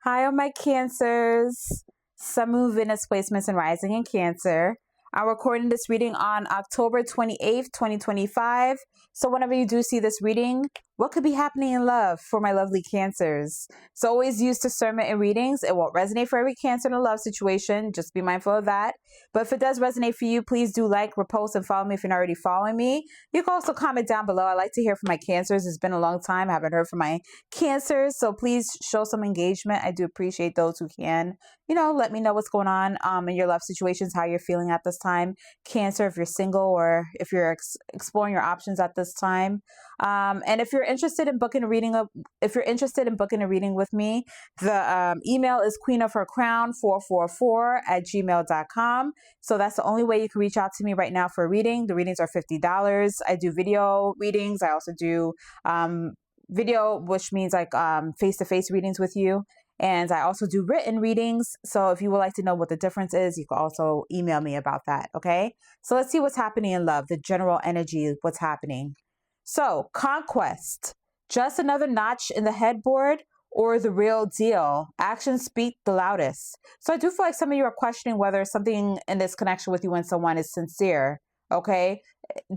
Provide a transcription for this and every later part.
Hi, all my Cancers. Sun, Moon, Venus placements and rising in Cancer. I'm recording this reading on October 28th, 2025. So, whenever you do see this reading, what could be happening in love for my lovely Cancers? So, always use discernment in readings. It won't resonate for every Cancer in a love situation. Just be mindful of that. But if it does resonate for you, please do like, repost, and follow me if you're not already following me. You can also comment down below. I like to hear from my Cancers. It's been a long time. I haven't heard from my Cancers. So, please show some engagement. I do appreciate those who can let me know what's going on in your love situations, how you're feeling at this time. Cancer, if you're single or if you're exploring your options at this time. And if you're interested in booking a reading with me, the email is queenofhercrown444@gmail.com. So that's the only way you can reach out to me right now for a reading. The readings are $50. I do video readings. I also do video, which means like face-to-face readings with you. And I also do written readings. So if you would like to know what the difference is, you can also email me about that. Okay. So let's see what's happening in love, the general energy, what's happening. So, conquest, just another notch in the headboard or the real deal? Actions speak the loudest. So I do feel like some of you are questioning whether something in this connection with you and someone is sincere. Okay.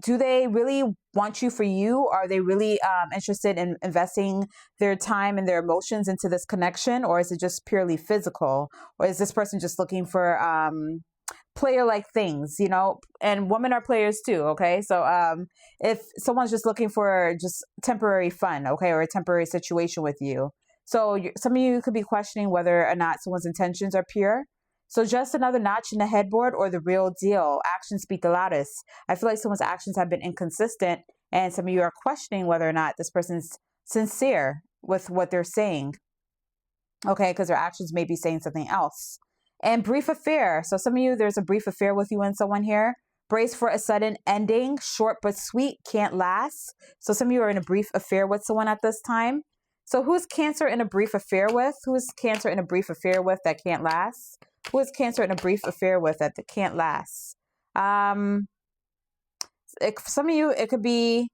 Do they really want you for you? Are they really interested in investing their time and their emotions into this connection? Or is it just purely physical? Or is this person just looking for player like things, and women are players too. Okay. So if someone's just looking for just temporary fun, okay, or a temporary situation with you. So some of you could be questioning whether or not someone's intentions are pure. So just another notch in the headboard or the real deal? Actions speak the loudest. I feel like someone's actions have been inconsistent, and some of you are questioning whether or not this person's sincere with what they're saying. Okay, because their actions may be saying something else. And brief affair. So some of you, there's a brief affair with you and someone here. Brace for a sudden ending, short but sweet, can't last. So some of you are in a brief affair with someone at this time. So who's Cancer in a brief affair with? Who is Cancer in a brief affair with that can't last? Who is Cancer in a brief affair with that can't last? Some of you, it could be,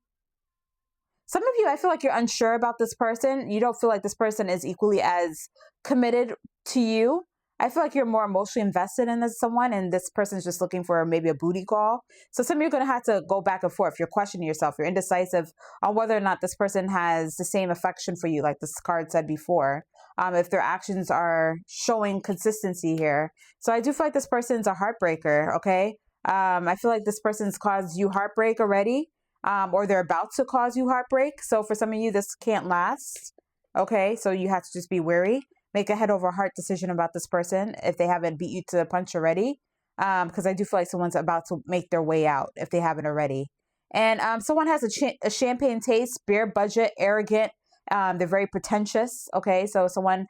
some of you, I feel like you're unsure about this person. You don't feel like this person is equally as committed to you. I feel like you're more emotionally invested in someone, and this person's just looking for maybe a booty call. So some of you are going to have to go back and forth. You're questioning yourself. You're indecisive on whether or not this person has the same affection for you, like this card said before. If their actions are showing consistency here. So I do feel like this person's a heartbreaker, okay? I feel like this person's caused you heartbreak already, or they're about to cause you heartbreak. So for some of you, this can't last, okay? So you have to just be wary. Make a head over heart decision about this person if they haven't beat you to the punch already. Because I do feel like someone's about to make their way out if they haven't already. And someone has a champagne taste, beer budget, arrogant. They're very pretentious. Okay, so someone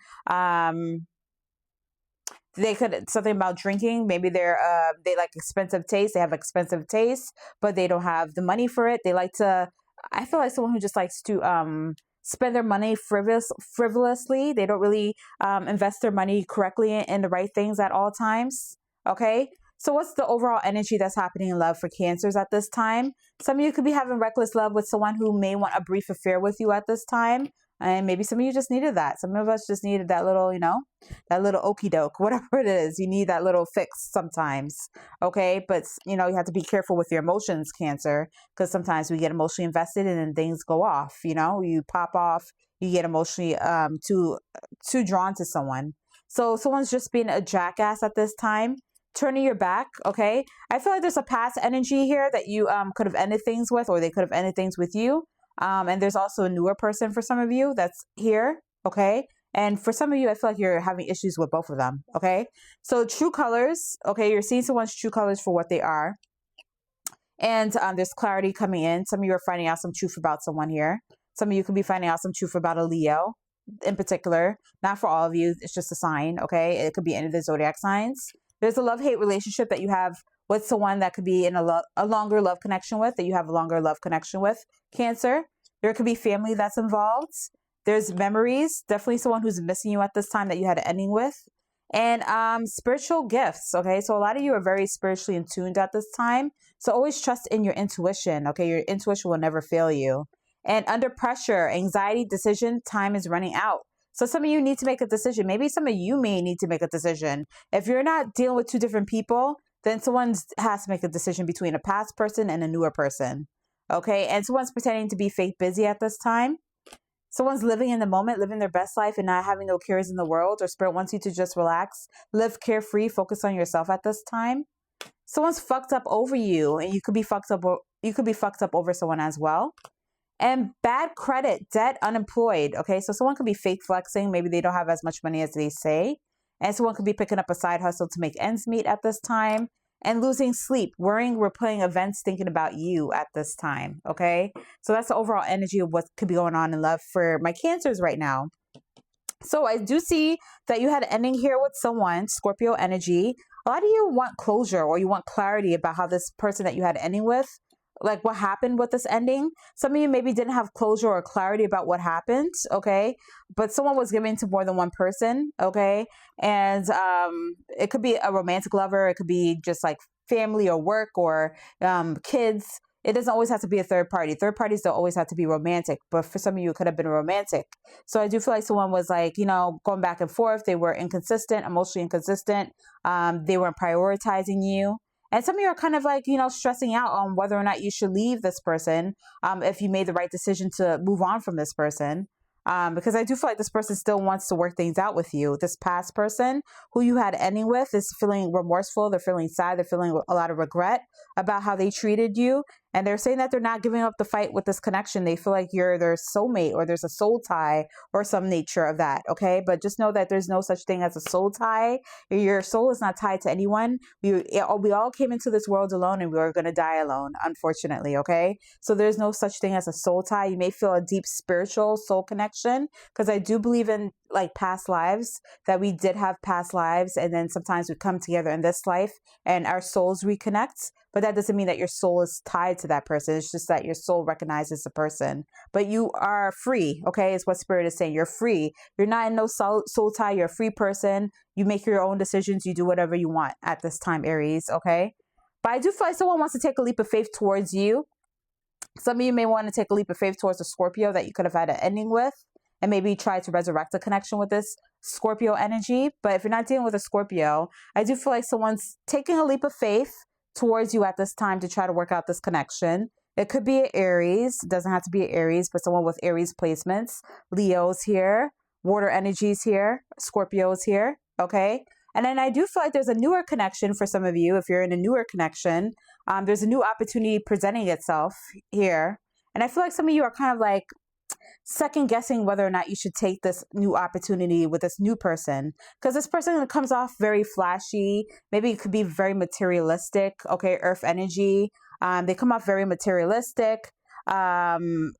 they could something about drinking. Maybe they like expensive taste. They have expensive taste, but they don't have the money for it. They like to. I feel like someone who just likes to spend their money frivolously. They don't really invest their money correctly in the right things at all times. Okay. So what's the overall energy that's happening in love for Cancers at this time? Some of you could be having reckless love with someone who may want a brief affair with you at this time. And maybe some of you just needed that. Some of us just needed that little, that little okey doke, whatever it is. You need that little fix sometimes. Okay. But, you have to be careful with your emotions, Cancer, because sometimes we get emotionally invested and then things go off. You pop off, you get emotionally too drawn to someone. So someone's just being a jackass at this time, turning your back. Okay. I feel like there's a past energy here that you could have ended things with, or they could have ended things with you. And there's also a newer person for some of you that's here. Okay. And for some of you, I feel like you're having issues with both of them. Okay. So true colors. Okay. You're seeing someone's true colors for what they are. And there's clarity coming in. Some of you are finding out some truth about someone here. Some of you could be finding out some truth about a Leo in particular. Not for all of you. It's just a sign. Okay. It could be any of the zodiac signs. There's a love-hate relationship that you have with someone that could be in a longer love connection with, that you have a longer love connection with, Cancer. There could be family that's involved. There's memories. Definitely someone who's missing you at this time that you had an ending with. And spiritual gifts. Okay. So a lot of you are very spiritually in tuned at this time. So always trust in your intuition. Okay. Your intuition will never fail you. And under pressure, anxiety, decision, time is running out. So some of you need to make a decision. Maybe some of you may need to make a decision. If you're not dealing with two different people, then someone has to make a decision between a past person and a newer person. Okay. And someone's pretending to be fake busy at this time. Someone's living in the moment, living their best life and not having no cares in the world, or spirit wants you to just relax, live carefree, focus on yourself at this time. Someone's fucked up over you, and you could be fucked up. You could be fucked up over someone as well. And bad credit, debt, unemployed. Okay, so someone could be fake flexing. Maybe they don't have as much money as they say. And someone could be picking up a side hustle to make ends meet at this time. And losing sleep, worrying, replaying events, thinking about you at this time. Okay, so that's the overall energy of what could be going on in love for my Cancers right now. So I do see that you had an ending here with someone, Scorpio energy. A lot of you want closure, or you want clarity about how this person that you had ending with, like what happened with this ending. Some of you maybe didn't have closure or clarity about what happened, okay? But someone was giving to more than one person, okay? And it could be a romantic lover. It could be just like family or work or kids. It doesn't always have to be a third party. Third parties don't always have to be romantic, but for some of you, it could have been romantic. So I do feel like someone was like, going back and forth. They were inconsistent, emotionally inconsistent. They weren't prioritizing you. And some of you are kind of like, stressing out on whether or not you should leave this person, if you made the right decision to move on from this person. Because I do feel like this person still wants to work things out with you. This past person who you had ending with is feeling remorseful. They're feeling sad. They're feeling a lot of regret about how they treated you. And they're saying that they're not giving up the fight with this connection. They feel like you're their soulmate, or there's a soul tie or some nature of that. Okay. But just know that there's no such thing as a soul tie. Your soul is not tied to anyone. We all came into this world alone, and we are going to die alone, unfortunately. Okay. So there's no such thing as a soul tie. You may feel a deep spiritual soul connection, because I do believe in like past lives, that we did have past lives. And then sometimes we come together in this life and our souls reconnect. But that doesn't mean that your soul is tied to that person. It's just that your soul recognizes the person. But you are free, okay? Is what Spirit is saying. You're free. You're not in no soul tie. You're a free person. You make your own decisions. You do whatever you want at this time, Aries, okay? But I do feel like someone wants to take a leap of faith towards you. Some of you may want to take a leap of faith towards a Scorpio that you could have had an ending with, and maybe try to resurrect a connection with this Scorpio energy. But if you're not dealing with a Scorpio, I do feel like someone's taking a leap of faith towards you at this time to try to work out this connection. It could be an Aries. It doesn't have to be an Aries, but someone with Aries placements. Leo's here. Water energies here. Scorpio's here. Okay. And then I do feel like there's a newer connection for some of you. If you're in a newer connection, there's a new opportunity presenting itself here. And I feel like some of you are kind of like second guessing whether or not you should take this new opportunity with this new person, because this person comes off very flashy. Maybe it could be very materialistic. Okay. Earth energy. They come off very materialistic. And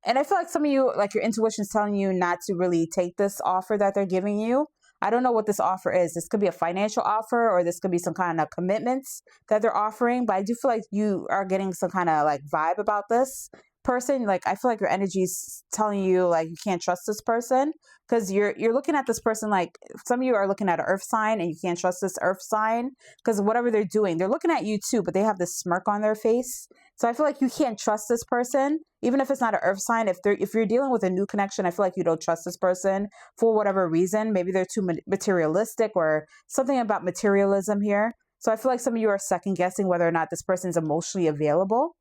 I feel like some of you, like your intuition is telling you not to really take this offer that they're giving you. I don't know what this offer is. This could be a financial offer, or this could be some kind of commitments that they're offering. But I do feel like you are getting some kind of like vibe about this person. Like I feel like your energy is telling you like you can't trust this person, because you're looking at this person like some of you are looking at an earth sign, and you can't trust this earth sign, because whatever they're doing, they're looking at you too, but they have this smirk on their face. So I feel like you can't trust this person, even if it's not an earth sign. If you're dealing with a new connection, I feel like you don't trust this person for whatever reason. Maybe they're too materialistic, or something about materialism here. So I feel like some of you are second guessing whether or not this person is emotionally available.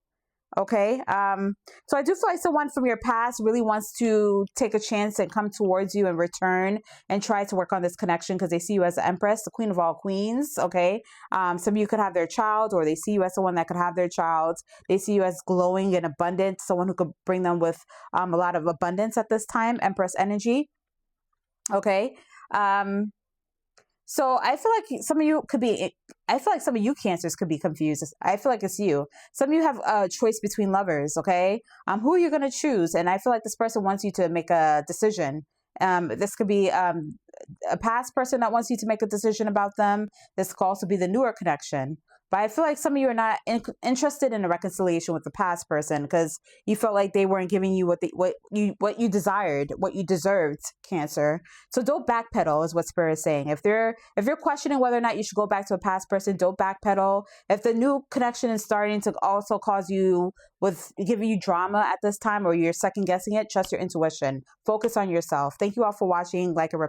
Okay. So I do feel like someone from your past really wants to take a chance and come towards you and return and try to work on this connection, because they see you as the Empress, the Queen of all queens. Okay. Some of you could have their child, or they see you as someone that could have their child. They see you as glowing and abundant, someone who could bring them with a lot of abundance at this time, Empress energy. Okay. So I feel like some of you could be, I feel like some of you Cancers could be confused. I feel like it's you. Some of you have a choice between lovers, okay? Who are you going to choose? And I feel like this person wants you to make a decision. This could be a past person that wants you to make a decision about them. This could also be the newer connection. But I feel like some of you are not interested in a reconciliation with the past person because you felt like they weren't giving you what you desired, what you deserved, Cancer. So don't backpedal is what Spirit is saying. If you're questioning whether or not you should go back to a past person, don't backpedal. If the new connection is starting to also cause you giving you drama at this time, or you're second guessing it, trust your intuition. Focus on yourself. Thank you all for watching. Like and